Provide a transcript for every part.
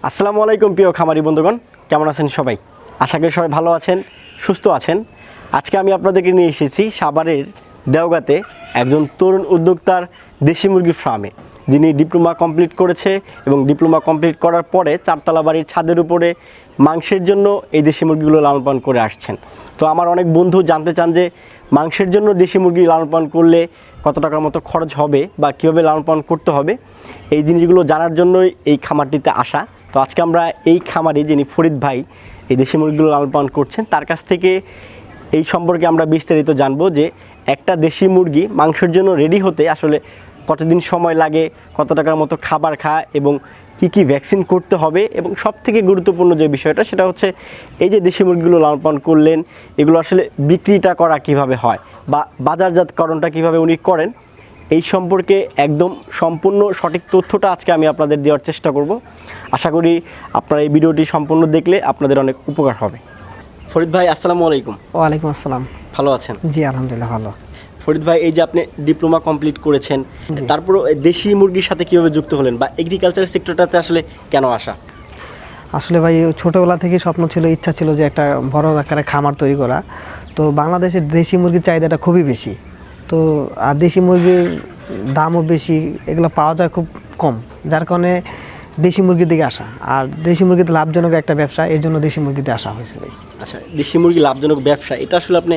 আসসালামু আলাইকুম প্রিয় খামারি বন্ধুগণ, কেমন আছেন সবাই? আশা করি সবাই ভালো আছেন, সুস্থ আছেন। আজকে আমি আপনাদেরকে নিয়ে এসেছি সাভারের দেওগাঁতে একজন তরুণ উদ্যোক্তার দেশি মুরগির ফার্মে, যিনি ডিপ্লোমা কমপ্লিট করেছে এবং ডিপ্লোমা কমপ্লিট করার পরে চারতলা বাড়ির ছাদের উপরে মাংসের জন্য এই দেশি মুরগিগুলো লালন পালন করে আসছেন। তো আমার অনেক বন্ধু জানতে চান যে মাংসের জন্য দেশি মুরগি লালন পালন করলে কত টাকার মতো খরচ হবে বা কীভাবে লালন পালন করতে হবে, এই জিনিসগুলো জানার জন্যই এই খামারটিতে আসা। তো আজকে আমরা এই খামারে, যিনি ফরিদ ভাই এই দেশি মুরগিগুলো লালন পালন করছেন, তার কাছ থেকে এই সম্পর্কে আমরা বিস্তারিত জানবো যে একটা দেশি মুরগি মাংসের জন্য রেডি হতে আসলে কতদিন সময় লাগে, কত টাকার মতো খাবার খায় এবং কি কি ভ্যাকসিন করতে হবে, এবং সবথেকে গুরুত্বপূর্ণ যে বিষয়টা সেটা হচ্ছে এই যে দেশি মুরগিগুলো লালন পালন করলেন, এগুলো আসলে বিক্রিটা করা কিভাবে হয় বা বাজারজাতকরণটা কিভাবে উনি করেন, এই সম্পর্কে একদম সম্পূর্ণ সঠিক তথ্যটা আজকে আমি আপনাদের দেওয়ার চেষ্টা করব। আশা করি আপনারা এই ভিডিওটি সম্পূর্ণ দেখলে আপনাদের অনেক উপকার হবে। ফরিদ ভাই, আসসালামু আলাইকুম। ওয়ালাইকুম আসসালাম। ভালো আছেন? জি আলহামদুলিল্লাহ ভালো। ফরিদ ভাই, এই যে আপনি ডিপ্লোমা কমপ্লিট করেছেন, তারপর দেশি মুরগির সাথে কীভাবে যুক্ত হলেন বা এগ্রিকালচার সেক্টরটাতে আসলে কেন আসা? আসলে ভাই ছোটোবেলা থেকে স্বপ্ন ছিল, ইচ্ছা ছিল যে একটা বড় আকারে খামার তৈরি করা। তো বাংলাদেশের দেশি মুরগির চাহিদাটা খুবই বেশি, তো আর দেশি মুরগির দামও বেশি, এগুলো পাওয়া যায় খুব কম, যার কারণে দেশি মুরগির দিকে আসা। আর দেশি মুরগিতে লাভজনক একটা ব্যবসা, এর জন্য দেশি মুরগিতে আসা হয়েছে ভাই। আচ্ছা, দেশি মুরগি লাভজনক ব্যবসা, এটা আসলে আপনি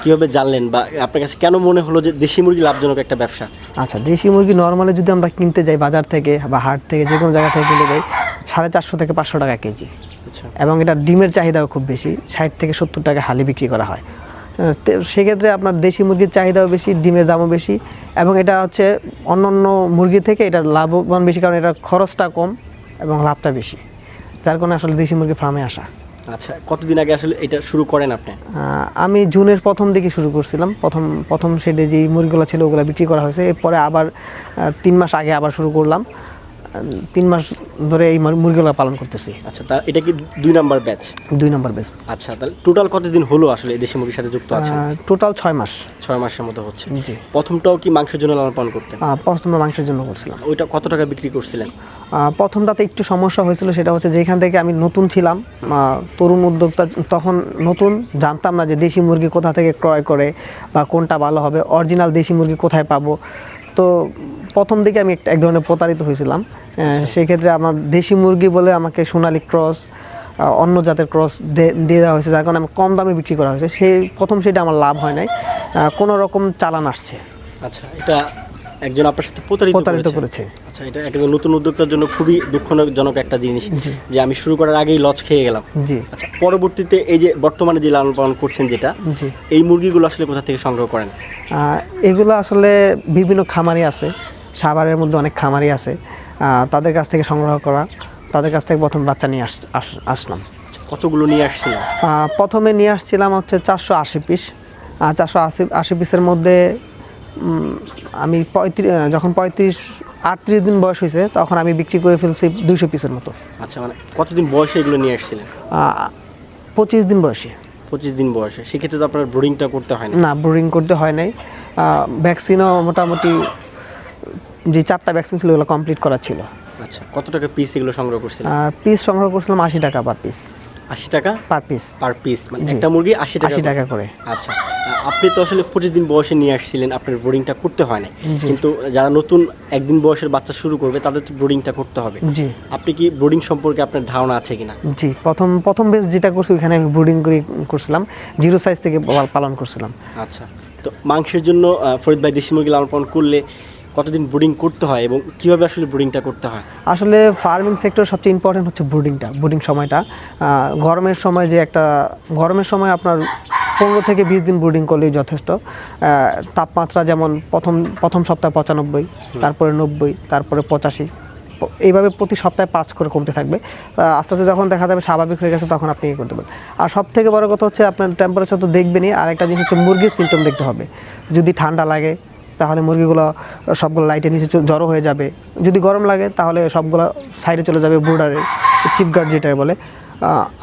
কীভাবে জানলেন বা আপনার কাছে কেন মনে হলো যে দেশি মুরগি লাভজনক একটা ব্যবসা? আচ্ছা, দেশি মুরগি নর্মালি যদি আমরা কিনতে যাই বাজার থেকে বা হাট থেকে, যে কোনো জায়গা থেকে কিনতে যাই 450 থেকে 500 টাকা কেজি। আচ্ছা, এবং এটা ডিমের চাহিদাও খুব বেশি, 60 থেকে 70 টাকা হালি বিক্রি করা হয়। সেক্ষেত্রে আপনার দেশি মুরগির চাহিদাও বেশি, ডিমের দামও বেশি, এবং এটা হচ্ছে অন্যান্য মুরগি থেকে এটা লাভবান বেশি, কারণ এটা খরচটা কম এবং লাভটা বেশি, যার কারণে আসলে দেশি মুরগি ফার্মে আসা। আচ্ছা, কতদিন আগে আসলে এটা শুরু করেন আপনি? আমি জুনের প্রথম দিকে শুরু করছিলাম। প্রথম শেডে যে মুরগিগুলো ছিল ওগুলো বিক্রি করা হয়েছে, এরপরে আবার 3 মাস আগে আবার শুরু করলাম। 3 মাস ধরে এই মুরগিগুলো পালন করতেছি। আচ্ছা, তা এটা কি 2 নাম্বার ব্যাচ? 2 নম্বর ব্যাচ। আচ্ছা, তাহলে টোটাল কতদিন হলো আসলে এই দেশি মুরগির সাথে যুক্ত আছেন? টোটাল 6 মাস। 6 মাসের মতো হচ্ছে। জি। প্রথমটাও কি মাংসের জন্য লালন পালন করতেন? প্রথমটা মাংসের জন্য করছিলাম। ওইটা কত টাকা বিক্রি করছিলেন? প্রথমটাতে একটু সমস্যা হয়েছিল, সেটা হচ্ছে যেখান থেকে আমি নতুন ছিলাম, তরুণ উদ্যোক্তা, তখন নতুন, জানতাম না যে দেশি মুরগি কোথা থেকে ক্রয় করে বা কোনটা ভালো হবে, অরিজিনাল দেশি মুরগি কোথায় পাবো। তো প্রথম দিকে আমি এক ধরনের প্রতারিত হয়েছিলাম। সেক্ষেত্রে আমার দেশি মুরগি বলে আমাকে সোনালি ক্রস, অন্য জাতের ক্রস দিয়ে দেওয়া হয়েছে, যার কারণে আমি কম দামে বিক্রি করা হয়েছে। সেটা আমার লাভ হয় নাই, কোনো রকম চালান আসছে। আচ্ছা, এটা একজন আপনার সাথে প্রতারিত করেছে। আচ্ছা, এটা একজন নতুন উদ্যোক্তার জন্য খুবই দুঃখজনক একটা জিনিস যে আমি শুরু করার আগেই লস খেয়ে গেলাম। জি। আচ্ছা, পরবর্তীতে এই যে বর্তমানে যে লালন পালন করছেন যেটা, এই মুরগিগুলো আসলে কোথা থেকে সংগ্রহ করেন? এগুলো আসলে বিভিন্ন খামারি আছে, সাভারের মধ্যে অনেক খামারি আছে, তাদের কাছ থেকে সংগ্রহ করা। তাদের কাছ থেকে প্রথম বাচ্চা নিয়ে আসলাম। কতগুলো নিয়ে আসছিলাম? প্রথমে নিয়ে আসছিলাম হচ্ছে 480 পিস। 480 পিসের মধ্যে আমি যখন 38 দিন বয়স হয়েছে তখন আমি বিক্রি করে ফেলছি 200 পিসের মতো। আচ্ছা, মানে কতদিন বয়সে এগুলো নিয়ে আসছিলেন? 25 দিন বয়সে। 25 দিন বয়সে। সেক্ষেত্রে তো আপনার ব্রিডিংটা করতে হয় না? না, ব্রিডিং করতে হয় নাই। ভ্যাকসিনও মোটামুটি যে 4টা ভ্যাকসিন ছিল ওগুলো কমপ্লিট করা ছিল। আচ্ছা, কত টাকা পিস এগুলো সংগ্রহ করছিলেন? পিস সংগ্রহ করছিলাম 80 টাকা পার পিস। 80 টাকা পার পিস? পার পিস, মানে একটা মুরগি 80 টাকা করে। আচ্ছা, আপনি তো আসলে 25 দিন বয়সে নিয়ে আসছিলেন, আপনার ব্রিডিংটা করতে হয় না, কিন্তু যারা নতুন একদিন বয়সের বাচ্চা শুরু করবে তাদের তো ব্রিডিংটা করতে হবে। জি। আপনি কি ব্রিডিং সম্পর্কে আপনার ধারণা আছে কিনা? জি, প্রথম বেস যেটা করছি ওখানে আমি ব্রিডিং করছিলাম, 0 সাইজ থেকে পালন করছিলাম। আচ্ছা, তো মাংসের জন্য ফরিদ ভাই দেশি মুরগি লালন পালন করলে কতদিন ব্রিডিং করতে হয় এবং কিভাবে আসলে ব্রিডিংটা করতে হয়? আসলে ফার্মিং সেক্টর সবচেয়ে ইম্পর্টেন্ট হচ্ছে ব্রিডিং সময়টা। গরমের সময় আপনার 15 থেকে 20 দিন ব্রিডিং করলেই যথেষ্ট। তাপমাত্রা যেমন প্রথম সপ্তাহে 95, তারপরে 90, তারপরে 85, এইভাবে প্রতি সপ্তাহে 5 করে কমতে থাকবে। আস্তে আস্তে যখন দেখা যাবে স্বাভাবিক হয়ে গেছে তখন আপনি করতে পারেন। আর সব থেকে বড় কথা হচ্ছে আপনার টেম্পারেচার তো দেখবেনই, আর একটা জিনিস হচ্ছে মুরগির সিমটম দেখতে হবে। যদি ঠান্ডা লাগে তাহলে মুরগিগুলো সবগুলো লাইটের নিচে জড়ো হয়ে যাবে, যদি গরম লাগে তাহলে সবগুলো সাইডে চলে যাবে, বর্ডারে চিপ গার্ড যেটা বলে।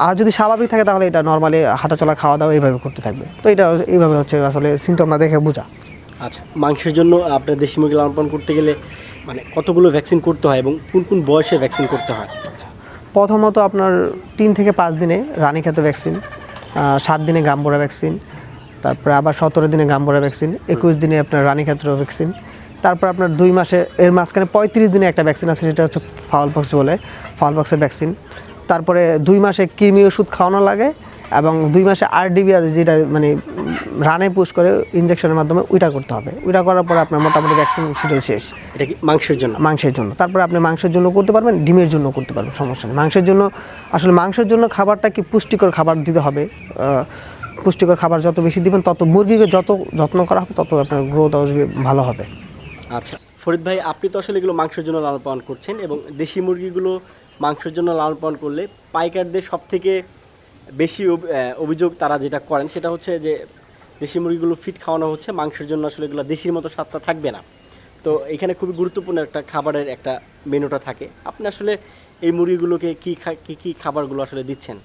আর যদি স্বাভাবিক থাকে তাহলে এটা নর্মালি হাঁটাচলা, খাওয়া দাওয়া এইভাবে করতে থাকবে। তো এটা এইভাবে হচ্ছে আসলে সিমটমটা দেখে বোঝা। আচ্ছা, মাংসের জন্য আপনার দেশি মুরগি লালন পালন করতে গেলে মানে কতগুলো ভ্যাকসিন করতে হয় এবং কোন কোন বয়সে ভ্যাকসিন করতে হয়? প্রথমত আপনার 3 থেকে 5 দিনে রানীক্ষেত ভ্যাকসিন, 7 দিনে গাম্বুরা ভ্যাকসিন, তারপরে আবার 17 দিনে গাম্বুরা ভ্যাকসিন, 21 দিনে আপনার রানীক্ষেত ভ্যাকসিন, তারপর আপনার 2 মাসে এর মাঝখানে 35 দিনে একটা ভ্যাকসিন আছে, সেটা হচ্ছে ফাউল পক্স বলে, ফাউল পক্সের ভ্যাকসিন। তারপরে 2 মাসে কৃমি ওষুধ খাওয়ানো লাগে এবং 2 মাসে আরডিবিআর যেটা মানে রানে পুশ করে ইনজেকশনের মাধ্যমে ওইটা করতে হবে। ওইটা করার পরে আপনার মোটামুটি ভ্যাকসিন শিডিউল শেষ। এটা কি মাংসের জন্য? মাংসের জন্য। তারপরে আপনি মাংসের জন্য করতে পারবেন, ডিমের জন্য করতে পারবেন, সমস্যা নেই। মাংসের জন্য আসলে মাংসের জন্য খাবারটা কি পুষ্টিকর খাবার দিতে হবে। পুষ্টিকর খাবার যত বেশি দিবেন তত মুরগিকে যত যত্ন করা হবে তত আপনার গ্রোথ ভালো হবে। আচ্ছা ফরিদ ভাই, আপনি তো আসলে এগুলো মাংসের জন্য লালন পালন করছেন এবং দেশি মুরগিগুলো মাংসের জন্য লালন পালন করলে পাইকারদের সব থেকে বেশি অভিযোগ তারা যেটা করেন সেটা হচ্ছে যে দেশি মুরগিগুলো ফিট খাওয়ানো হচ্ছে, মাংসের জন্য আসলে এগুলো দেশির মতো স্বাদটা থাকবে না। তো এখানে খুবই গুরুত্বপূর্ণ একটা খাবারের একটা মেনুটা থাকে। আপনি আসলে এই মুরগিগুলোকে কী খাবারগুলো আসলে দিচ্ছেন?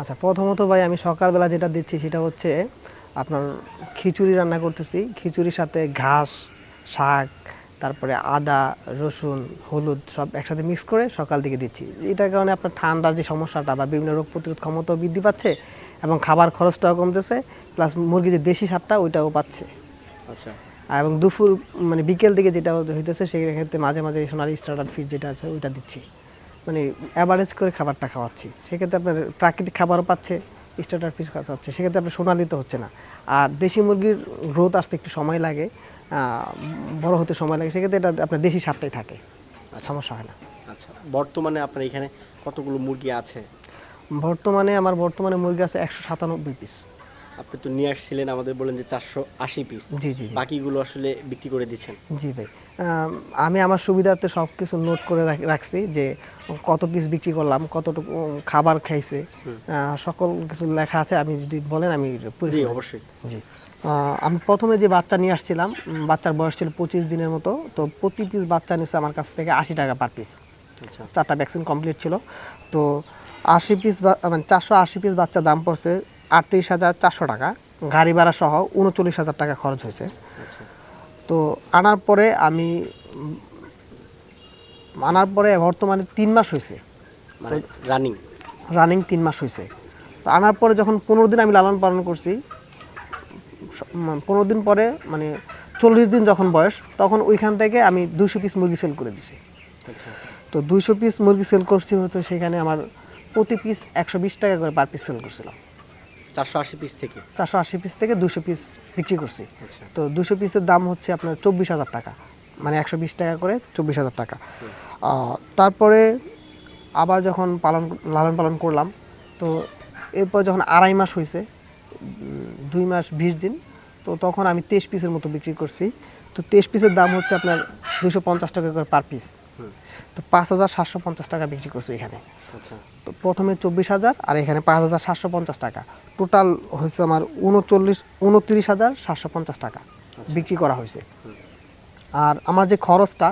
আচ্ছা, প্রথমত ভাই আমি সকালবেলা যেটা দিচ্ছি সেটা হচ্ছে আপনার খিচুড়ি রান্না করতেছি। খিচুড়ির সাথে ঘাস, শাক, তারপরে আদা, রসুন, হলুদ সব একসাথে মিক্স করে সকাল দিকে দিচ্ছি। এটার কারণে আপনার ঠান্ডার যে সমস্যাটা বা বিভিন্ন রোগ প্রতিরোধ ক্ষমতাও বৃদ্ধি পাচ্ছে এবং খাবার খরচটাও কমতেছে, প্লাস মুরগির যে দেশি স্বাদটা ওইটাও পাচ্ছে। আচ্ছা। এবং দুপুর মানে বিকেল দিকে যেটা হইতেছে সেক্ষেত্রে মাঝে মাঝে সোনালি স্টার্টার ফিড যেটা আছে ওইটা দিচ্ছি, মানে অ্যাভারেজ করে খাবারটা খাওয়াচ্ছি। সেক্ষেত্রে আপনার প্রাকৃতিক খাবারও পাচ্ছে, স্টার্টার ফিড পাচ্ছে, সেক্ষেত্রে আপনার সোনালি তো হচ্ছে না। আর দেশি মুরগির গ্রোথ আসতে একটু সময় লাগে, বড় হতে সময় লাগে, সেক্ষেত্রে এটা আপনার দেশি স্বাদটাই থাকে, সমস্যা হয় না। আচ্ছা, বর্তমানে আপনার এখানে কতগুলো মুরগি আছে? আমার বর্তমানে মুরগি আছে 197 পিস। আপনি তো নিয়ে আসছিলেন, আমাদের বলেন যে 480 পিস। জি জি। বাকিগুলো আসলে বিক্রি করে দিচ্ছেন? জি ভাই, আমি আমার সুবিধার্থে সব কিছু নোট করে রাখছি যে কত পিস বিক্রি করলাম, কতটুকু খাবার খাইছে, সকল কিছু লেখা আছে। আমি যদি বলেন আমি জি অবশ্যই। জি, আমি প্রথমে যে বাচ্চা নিয়ে আসছিলাম, বাচ্চার বয়স ছিল 25 দিনের মতো। তো প্রতি পিস বাচ্চা নিচ্ছে আমার কাছ থেকে 80 টাকা পার পিস। আচ্ছা। 4টা ভ্যাকসিন কমপ্লিট ছিল। তো 80 পিস মানে 480 পিস বাচ্চা দাম পড়ছে 38,400 টাকা, গাড়ি ভাড়া সহ 39,000 টাকা খরচ হয়েছে। আচ্ছা। তো আনার পরে বর্তমানে 3 মাস হয়েছে, মানে রানিং 3 মাস হয়েছে। তো আনার পরে যখন 15 দিন আমি লালন পালন করছি, 15 দিন পরে মানে 40 দিন যখন বয়স, তখন ওইখান থেকে আমি 200 পিস মুরগি সেল করে দিছি। আচ্ছা। তো 200 পিস মুরগি সেল করছি হতো, সেখানে আমার প্রতি পিস 120 টাকা করে পার পিস সেল করছিলাম। 480 পিস থেকে 480 পিস থেকে 200 পিস বিক্রি করছি। আচ্ছা। তো 200 পিসের দাম হচ্ছে আপনার 24,000 টাকা, মানে 120 টাকা করে 24,000 টাকা। তারপরে আবার যখন লালন পালন করলাম, তো এরপর যখন 2.5 মাস হয়েছে, 2 মাস 20 দিন, তো তখন আমি 23 পিসের মতো বিক্রি করছি। তো 23 পিসের দাম হচ্ছে আপনার 250 টাকা করে পার পিস। তো 5,750 টাকা বিক্রি করছি এখানে। আচ্ছা। তো প্রথমে 24,000 আর এখানে 5,750 টাকা, টোটাল হয়েছে আমার 29,750 টাকা বিক্রি করা হয়েছে। আর আমার যে খরচটা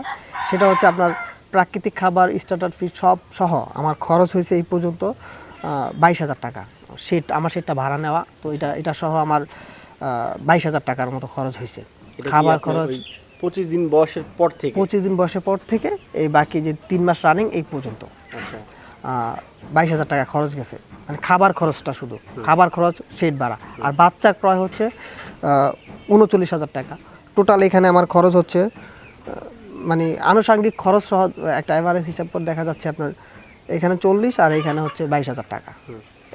সেটা হচ্ছে আপনার প্রাকৃতিক খাবার, স্টার্টার ফিড সব সহ আমার খরচ হয়েছে এই পর্যন্ত 22,000 টাকা। আমার সেটটা ভাড়া নেওয়া, তো এটা সহ আমার 22,000 টাকার মতো খরচ হয়েছে। খাবার খরচ 25 দিন বয়সের পর থেকে এই বাকি যে 3 মাস রানিং এই পর্যন্ত। আচ্ছা। 22,000 টাকা খরচ গেছে, মানে খাবার খরচটা শুধু, খাবার খরচ, শেড ভাড়া, আর বাচ্চা ক্রয় হচ্ছে 39,000 টাকা। টোটাল এখানে আমার খরচ হচ্ছে মানে আনুষঙ্গিক খরচ সহ একটা এভারেজ হিসাব করে দেখা যাচ্ছে আপনার এখানে 40 আর এখানে হচ্ছে 22,000 টাকা,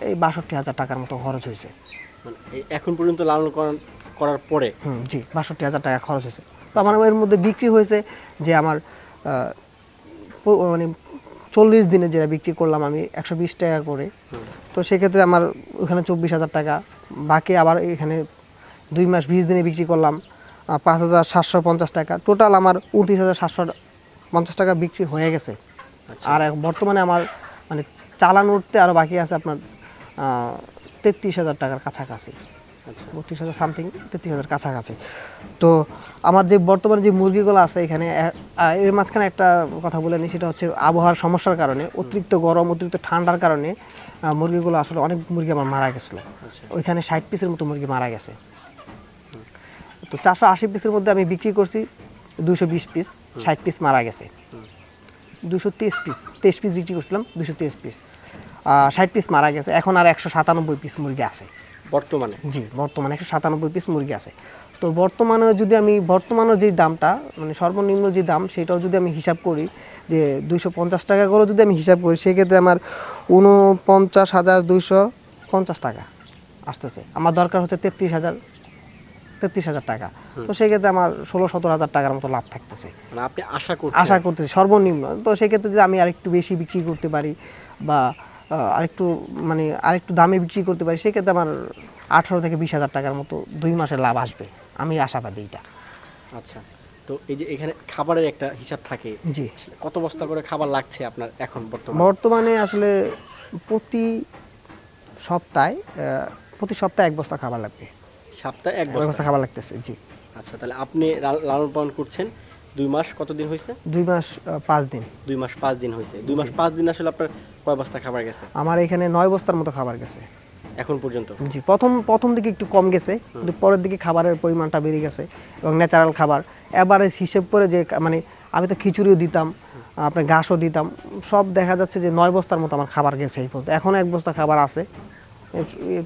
এই 62,000 টাকার মতো খরচ হয়েছে এখন পর্যন্ত লালন করার পরে। জি, 62,000 টাকা খরচ হয়েছে। তো আমার এর মধ্যে বিক্রি হয়েছে যে আমার মানে 40 দিনে যেটা বিক্রি করলাম আমি 120 টাকা করে, তো সেক্ষেত্রে আমার ওখানে 24,000 টাকা। বাকি আবার এখানে 2 মাস 20 দিনে বিক্রি করলাম 5,750 টাকা। টোটাল আমার 29,750 টাকা বিক্রি হয়ে গেছে। আর বর্তমানে আমার মানে চালান উঠতে আরও বাকি আছে আপনার 33,000 টাকার কাছাকাছি, 32,000 সামথিং, 33,000 কাছাকাছি। তো আমার যে বর্তমানে যে মুরগিগুলো আছে এখানে, এর মাঝখানে একটা কথা বলে নিই, সেটা হচ্ছে আবহাওয়ার সমস্যার কারণে, অতিরিক্ত গরম, অতিরিক্ত ঠান্ডার কারণে মুরগিগুলো আসলে অনেক মুরগি আমার মারা গেছিলো। ওইখানে 60 পিসের মতো মুরগি মারা গেছে। তো 480 পিসের মধ্যে আমি বিক্রি করছি 220 পিস, 60 পিস মারা গেছে। 23 পিস বিক্রি করছিলাম, 223 পিস। 60 পিস মারা গেছে, এখন আর 197 পিস মুরগি আছে বর্তমানে। জি, বর্তমানে 197 পিস মুরগি আছে। তো বর্তমানে যদি আমি বর্তমানে যে দামটা মানে সর্বনিম্ন যে দাম সেটাও যদি আমি হিসাব করি যে 250 টাকা করে যদি আমি হিসাব করি, সেক্ষেত্রে আমার 49,250 টাকা আসতেছে। আমার দরকার হচ্ছে 33,000 টাকা। তো সেক্ষেত্রে আমার 16-17 হাজার টাকার মতো লাভ থাকতেছে, মানে আপনি আশা করতেছি সর্বনিম্ন। তো সেক্ষেত্রে যদি আমি আরেকটু বেশি বিক্রি করতে পারি বা আরেকটু দামে বিক্রি করতে পারি, সেক্ষেত্রে আমার 18 থেকে 20,000 টাকার মতো 2 মাসের লাভ আসবে, আমি আশাবাদী এটা। আচ্ছা, তো এই যে এখানে খাবারের একটা হিসাব থাকে, জি, কত বস্তা করে খাবার লাগছে আপনার এখন বর্তমানে আসলে প্রতি সপ্তাহে 1 বস্তা খাবার লাগবে। সপ্তাহে 1 বস্তা বস্তা খাবার লাগতেছে, জি। আচ্ছা, তাহলে আপনি লালন পালন করছেন 2 মাস, কতদিন হয়েছে? 2 মাস 5 দিন। 2 মাস 5 দিন হয়েছে। 2 মাস 5 দিন আসলে আপনার কয় বস্তা খাবার গেছে আমার এখানে 9 বস্তার মতো খাবার গেছে এখন পর্যন্ত? জি, প্রথম দিকে একটু কম গেছে, কিন্তু পরের দিকে খাবারের পরিমাণটা বেড়ে গেছে এবং ন্যাচারাল খাবার এভারেজ হিসেব করে যে মানে আমি তো খিচুড়িও দিতাম, আপনার ঘাসও দিতাম, সব দেখা যাচ্ছে যে 9 বস্তার মতো আমার খাবার গেছে এই পর্যন্ত। এখন 1 বস্তা খাবার আছে,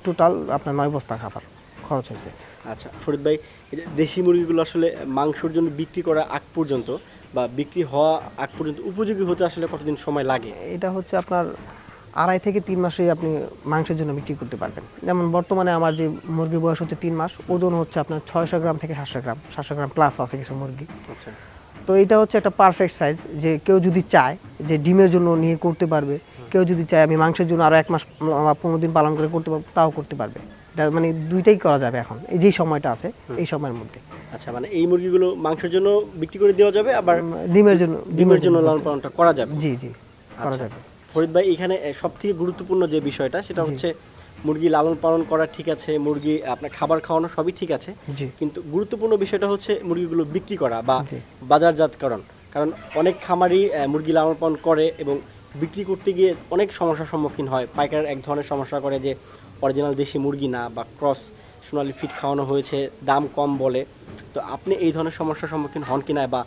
টোটাল আপনার 9 বস্তা খাবার খরচ হয়েছে। আচ্ছা ফরিদ ভাই, এই যে দেশি মুরগিগুলো আসলে মাংসের জন্য বিক্রি করা আগ পর্যন্ত বা বিক্রি হওয়া আগ পর্যন্ত উপযোগী হতে আসলে কতদিন সময় লাগে? এটা হচ্ছে আপনার 2.5 থেকে 3 মাসে আপনি মাংসের জন্য বিক্রি করতে পারবেন। যেমন বর্তমানে আমার যে মুরগির বয়স হচ্ছে 3 মাস, ওজন হচ্ছে আপনার 600 গ্রাম থেকে 700 গ্রাম প্লাস আছে কিছু মুরগি। আচ্ছা, তো এটা হচ্ছে একটা পারফেক্ট সাইজ, যে কেউ যদি চায় যে ডিমের জন্য নিয়ে করতে পারবে, কেউ যদি চায় আমি মাংসের জন্য আরও 1 মাস 15 দিন পালন করে করতে পারবো, তাও করতে পারবে। এটা মানে দুইটাই করা যাবে এখন এই যে সময়টা আছে এই সময়ের মধ্যে। আচ্ছা, মানে এই মুরগিগুলো মাংসের জন্য বিক্রি করে দেওয়া যাবে, আবার ডিমের জন্য লালন পালনটা করা যাবে? জি করা আচ্ছা, যাবে। ফরিদ ভাই, এখানে সবথেকে গুরুত্বপূর্ণ যে বিষয়টা সেটা হচ্ছে মুরগি লালন পালন করা ঠিক আছে, মুরগি আপনার খাবার খাওয়ানো সবই ঠিক আছে, কিন্তু গুরুত্বপূর্ণ বিষয়টা হচ্ছে মুরগিগুলো বিক্রি করা বা বাজারজাতকরণ। কারণ অনেক খামারই মুরগি লালন পালন করে এবং বিক্রি করতে গিয়ে অনেক সমস্যার সম্মুখীন হয়। পাইকার এক ধরনের সমস্যা করে যে অরিজিনাল দেশি মুরগি না বা ক্রস সোনালি ফিট খাওয়ানো হয়েছে, দাম কম বলে। তো আপনি এই ধরনের সমস্যার সম্মুখীন হন কিনা, বা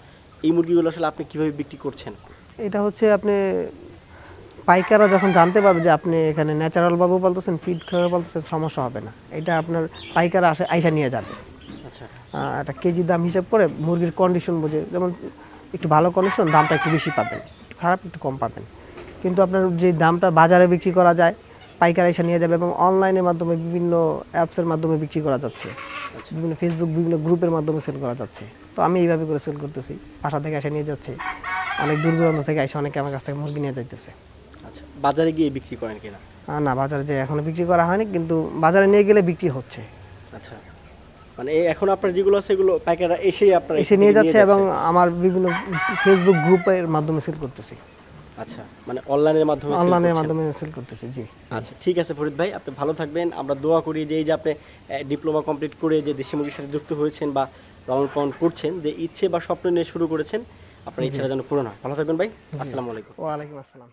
এই মুরগিগুলো আসলে আপনি কিভাবে বিক্রি করছেন? এটা হচ্ছে আপনি পাইকাররা যখন জানতে পারবে যে আপনি এখানে ন্যাচারালভাবে বলতেছেন, ফিড খাওয়া বলতেছেন, সমস্যা হবে না। এটা আপনার পাইকাররা আইসা নিয়ে যাবে। আচ্ছা, একটা কেজি দাম হিসাব করে মুরগির কন্ডিশন বুঝে, যেমন একটু ভালো কন্ডিশন দামটা একটু বেশি পাবেন, একটু খারাপ একটু কম পাবেন। কিন্তু আপনার যে দামটা বাজারে বিক্রি করা যায়, পাইকার এসে নিয়ে যাবে। এবং অনলাইনের মাধ্যমে বিভিন্ন অ্যাপসের মাধ্যমে বিক্রি করা যাচ্ছে, বিভিন্ন ফেসবুক বিভিন্ন গ্রুপের মাধ্যমে সেল করা যাচ্ছে। তো আমি এইভাবে করে সেল করতেছি, বাসা থেকে এসে নিয়ে যাচ্ছে, অনেক দূর দূরান্ত থেকে এসে অনেকে আমার কাছ থেকে মুরগি নিয়ে যাইতেছে। আচ্ছা, বাজারে গিয়ে বিক্রি করেন কিনা? না, বাজারে যে এখনো বিক্রি করা হয়নি, কিন্তু বাজারে নিয়ে গেলে বিক্রি হচ্ছে। আচ্ছা, মানে এখন আপনার যেগুলো আছে এগুলো পাইকাররা এসে নিয়ে যাচ্ছে এবং আমার বিভিন্ন ফেসবুক গ্রুপের মাধ্যমে সেল করতেছি। আচ্ছা, মানে অনলাইনের মাধ্যমে সেল করতেছি। জি, আচ্ছা, ঠিক আছে ফরিদ ভাই, আপনি ভালো থাকবেন। আমরা দোয়া করি যে এই যে আপনি ডিপ্লোমা কমপ্লিট করে যে দেশি মুরগির সাথে যুক্ত হয়েছেন বা লালন পালন করছেন, যে ইচ্ছে বা স্বপ্ন নিয়ে শুরু করেছেন, আপনার ইচ্ছাটা যেন পূরণ হয়। ভালো থাকবেন ভাই, আসসালামু আলাইকুম। ওয়ালাইকুম আসসালাম।